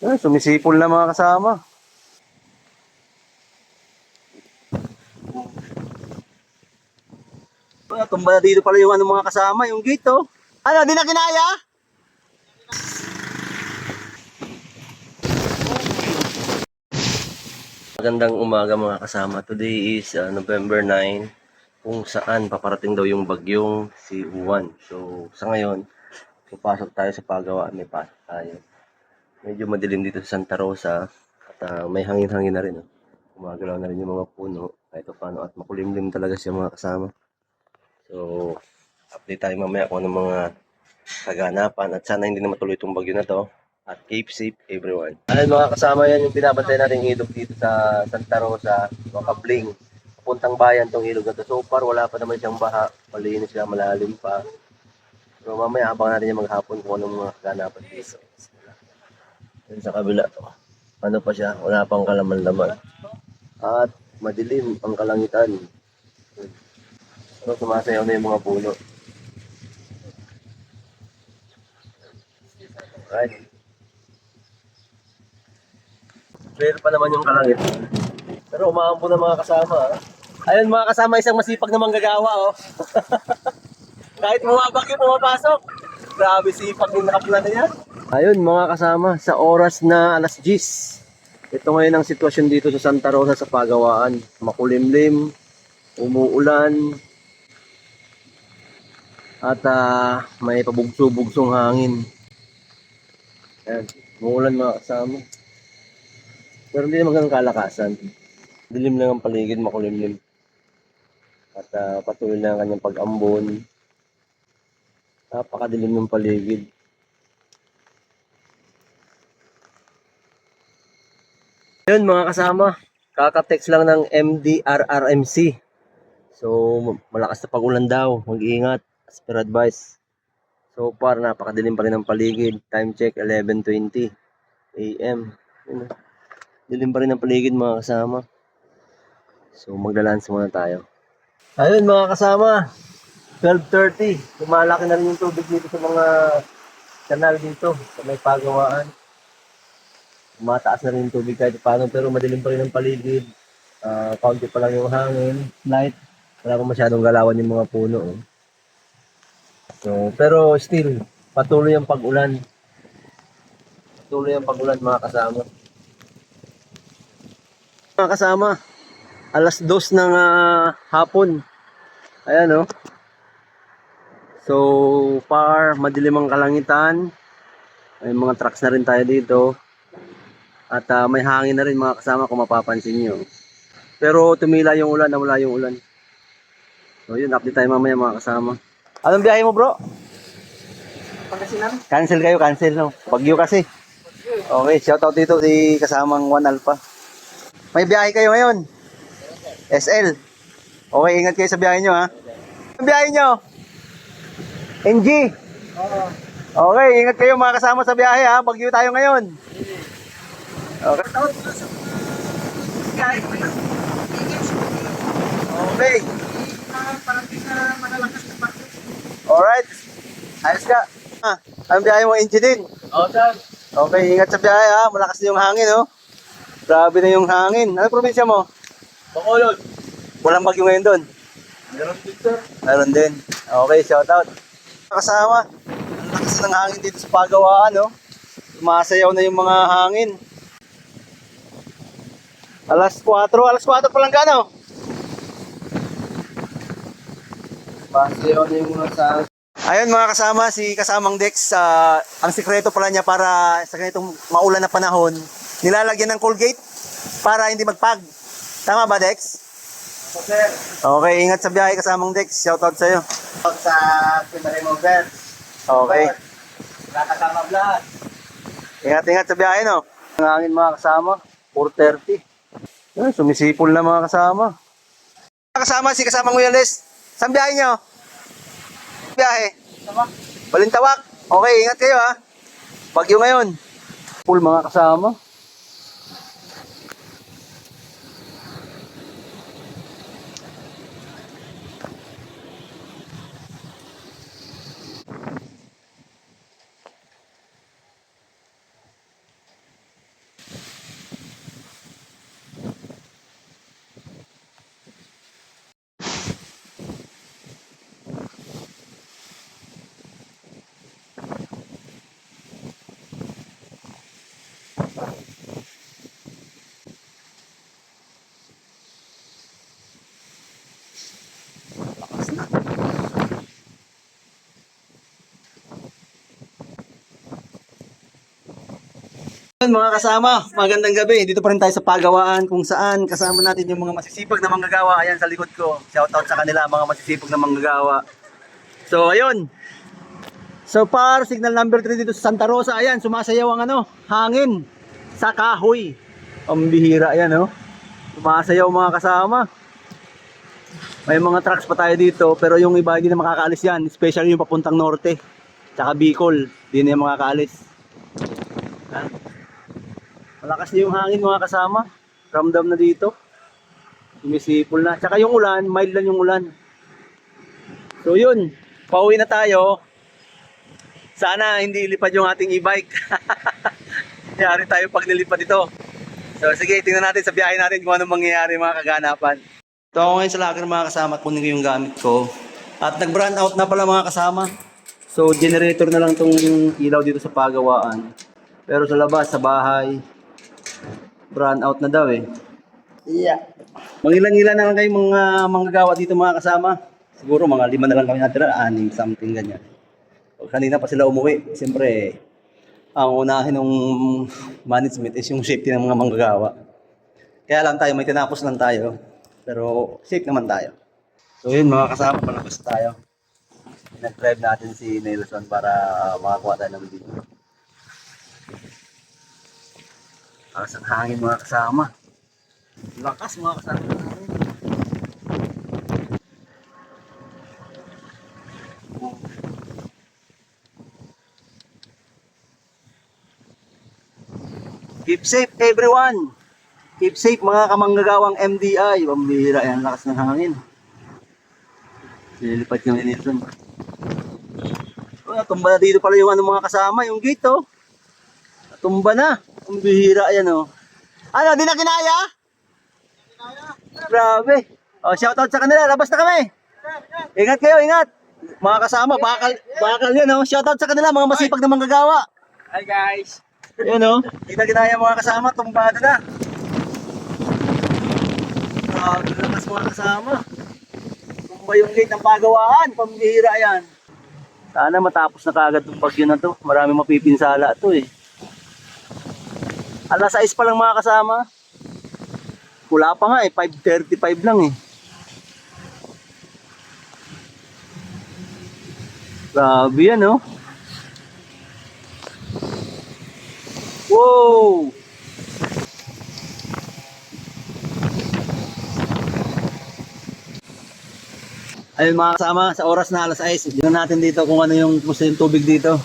Ay, sumisipol na mga kasama. Tumba na dito pala yung mga kasama, yung gate oh. Ano, di na kinaya? Magandang umaga mga kasama. Today is November 9, kung saan paparating daw yung bagyong si Juan. So sa ngayon, papasok tayo sa pagawaan, may pasok tayo. Medyo madilim dito sa Santa Rosa at may hangin-hangin na rin. Oh. Gumagalaw na rin yung mga puno kahit paano at makulimlim talaga siya mga kasama. So update tayo mamaya kung anong mga kaganapan at sana hindi na matuloy itong bagyo na to. At keep safe everyone. Ayun mga kasama, yan yung pinabantay natin ilog dito sa Santa Rosa, Makabling. Papuntang bayan tong ilog na to. So far wala pa naman siyang baha, malinis siya, malalim pa. So mamaya abangan natin yung maghapon kung anong mga kaganapan dito. Yan sa kabila to. Ano pa siya, wala pang kalaman-laman. At madilim ang kalangitan. So sumasayaw na yung mga puno. Right. Clear pa naman yung kalangitan. Pero umaampo na mga kasama. Ayun mga kasama, isang masipag na manggagawa oh. Kahit bumabagyo pumapasok. Grabe sipag yung nakaplan na yan. Ayun mga kasama, sa oras na alas 10. Ito ngayon ang sitwasyon dito sa Santa Rosa sa pagawaan. Makulimlim, umuulan, at may pabugso-bugsong hangin. Ayan, umuulan mga kasama. Pero hindi naman ganang kalakasan. Dilim lang ang paligid, makulimlim. At patuloy na ang kanyang pag-ambon. Napakadilim ng paligid. Ayun mga kasama, kaka-text lang ng MDRRMC. So malakas na pag-ulan daw, mag-iingat as per advice. So far napakadilim pa rin ng paligid. Time check 11:20 AM. Dilim pa rin ng paligid mga kasama. So maglalans muna tayo. Ayun mga kasama, 12:30. Lumalaki na rin yung tubig dito sa mga kanal dito sa may pagawaan. Mataas na rin yung tubig kahit paano pero madilim pa rin ang paligid. Kaunti pa lang yung hangin, light. Wala pa masyadong galawan yung mga puno. Oh. So, pero still, patuloy ang pag-ulan. Patuloy ang pag-ulan mga kasama. Mga kasama, alas 2 ng hapon. Ayan oh. So far, madilim ang kalangitan. May mga trucks na rin tayo dito. At may hangin na rin mga kasama kung mapapansin nyo. Pero tumila yung ulan, nawala yung ulan. So yun, update tayo mamaya mga kasama. Anong biyahe mo bro? Pangasinan? Cancel kayo, cancel no? Bagyo kasi. Okay, shoutout dito si kasamang 1 Alpha. May biyahe kayo ngayon? SL. Okay, ingat kayo sa biyahe nyo ha. Ang biyahe nyo? NG. Oo. Okay, ingat kayo mga kasama sa biyahe ha. Bagyo tayo ngayon. Okay. Tawad ko sa kahit Okay. parating na malalakas na bakit. Alright. Ayos ka. Ang biyahe mo NG din. Oo, sir. Okay, ingat sa biyahe ha. Malakas na yung hangin oh. Grabe na yung hangin. Ano probinsya mo? Bacolod. Walang bagyo ngayon doon. Meron din, sir. Meron din. Okay, shoutout. Kasama. Ang lakas ng hangin dito sa pagawaan, no? Sumasayaw na yung mga hangin. Alas 4 pa lang ka, no? Sumasayaw na yung mga sa... Ayun mga kasama, si kasamang Dex, ang sikreto pala niya para sa ganitong maulan na panahon, nilalagyan ng Colgate para hindi magpag. Tama ba, Dex? Sir. Okay, ingat sa biyahe kasamang Dex. Shoutout sa'yo. Sa Kimberly Mover. Okay. Nakakasama vlog. Ingat-ingat sa biyahe, no? Ang hangin mga kasama, 4:30. Ay, sumisipol na mga kasama. Kasama si kasamang Wireless. Saan biyahe nyo? Biyahe? Sama? Balintawak. Okay, ingat kayo ha. Bagyo ngayon. Full mga kasama. Mga kasama, magandang gabi. Dito pa rin tayo sa pagawaan kung saan kasama natin yung mga masisipag na manggagawa. Ayan sa likod ko. Shoutout sa kanila, mga masisipag na manggagawa. So, ayun. So far, signal number 3 dito sa Santa Rosa. Ayan, sumasayaw ang hangin sa kahoy. Pambihira, ayan Sumasayaw mga kasama. May mga trucks pa tayo dito, pero yung iba hindi na makakaalis yan. Especially yung papuntang norte. Tsaka Bicol, hindi na yan makakaalis. Malakas na yung hangin mga kasama. Ramdam na dito. Sumisipol na. Tsaka yung ulan, mild lang yung ulan. So yun, pauwi na tayo. Sana hindi ilipad yung ating e-bike. Yari tayo pag nilipad ito. So sige, tingnan natin sa biyahe natin kung anong mangyayari mga kaganapan. Ito ako ngayon sa locker mga kasama at kunin ko yung gamit ko. At nag-brand out na pala mga kasama. So generator na lang itong ilaw dito sa pagawaan. Pero sa labas, sa bahay, brand out na daw Yeah. Mangilan-ngilan na lang kayo mga manggagawa dito mga kasama. Siguro mga 5 na lang kami natira, 6, something ganyan. Kanina pa sila umuwi. Siyempre, ang unahin ng management is yung safety ng mga manggagawa. Kaya lang tayo, may tinapos lang tayo. Pero safe naman tayo. So yun mga kasama, palabas tayo. Nag-drive natin si Nelson para makakuha tayo ng video. Lakas ang hangin mga kasama. Lakas mga kasama ng hangin. Keep safe everyone. Keep safe mga kamanggagawang MDI. Pambihira yan, lakas ng hangin. Nililipat yung Nelson. Natumba na dito pala yung mga kasama, yung gate Natumba na. Pambihira yan Ano, di na kinaya? Grabe. Shoutout sa kanila, labas na kami. Ingat kayo, ingat. Mga kasama, bakal yan Shoutout sa kanila, mga masipag na manggagawa. Hi guys. Yan di na kinaya mga kasama, tumbado na. Grabe, lakas mga kasama. Tumba yung gate ng pagawaan, pambihira yan. Sana matapos na kagad itong bagyo na to. Marami mapipinsala ito Alas 6 pa lang mga kasama. Wala pa nga 5:35 lang Grabe yan Wow! Ayun mga kasama, sa oras na alas 6, tignan natin dito kung ano yung tubig dito.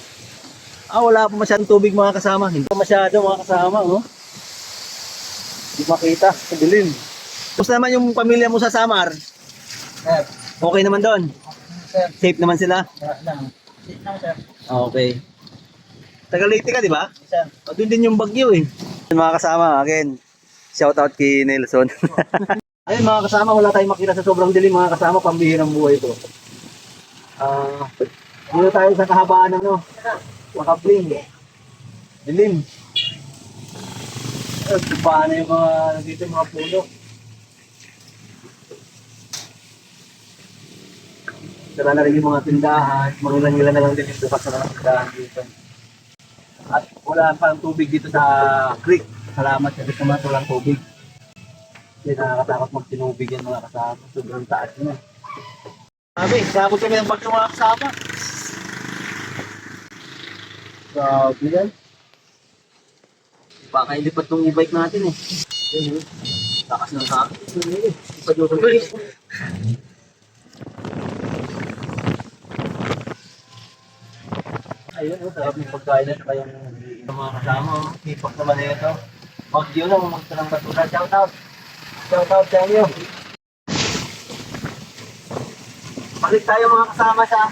Wala pa masyadong tubig mga kasama. Hindi pa masyado mga kasama Hindi makita, sa dilim. Tapos naman yung pamilya mo sa Samar? Sir. Okay naman doon? Sir. Safe naman sila? Safe lang, sir. Okay. Taga Leyte ka, di ba? Sir. Doon din yung bagyo Mga kasama, again, shoutout kay Nelson. Ayun mga kasama, wala tayong makita sa sobrang dilim mga kasama, pambihirang buhay ito. Dito tayo sa kahabaan makabling. Dilim. Tubahan na yung dito mga puno. Sara na rin yung mga tindahan, mangilan-ngilan na lang din yung bukas na tindahan dito. At wala pang tubig dito sa creek. Salamat kasi naman walang tubig. Hindi nakakatakot magtinubig yan mga kasama. Sobrang taas na. Sabi, sabot kami ng bagyo mga kasama. Grabe yan. Baka ilipat tong e-bike natin Lakas ng hangin. Ipadyosan ko Ayun sarap ng pagkain na kayang mga kasama. Hipak naman ito. Bagyo lang, magtanang batula. Shoutout. Shoutout sa inyo. Balik tayo mga kasama sa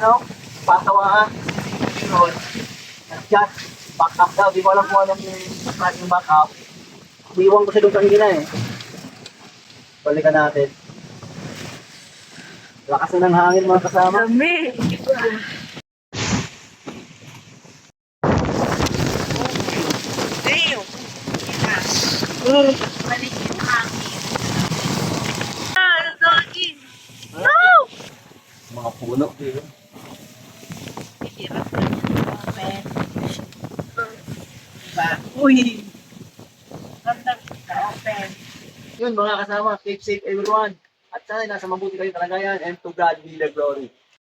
patawaan. Nag-chat. Back up daw. Di ko alam kung anong yung back up. Iwan ko siya doon kanina Balikan natin. Lakas na ng hangin mga kasama. Dami. Damn. Balik yung hangin. Doggy. No! Mga puno. Hirap na yung moment. Uy! Ganda sa open. Yun mga kasama, keep safe everyone. At sana nasa mabuti kayong kalagayan and to God be the glory.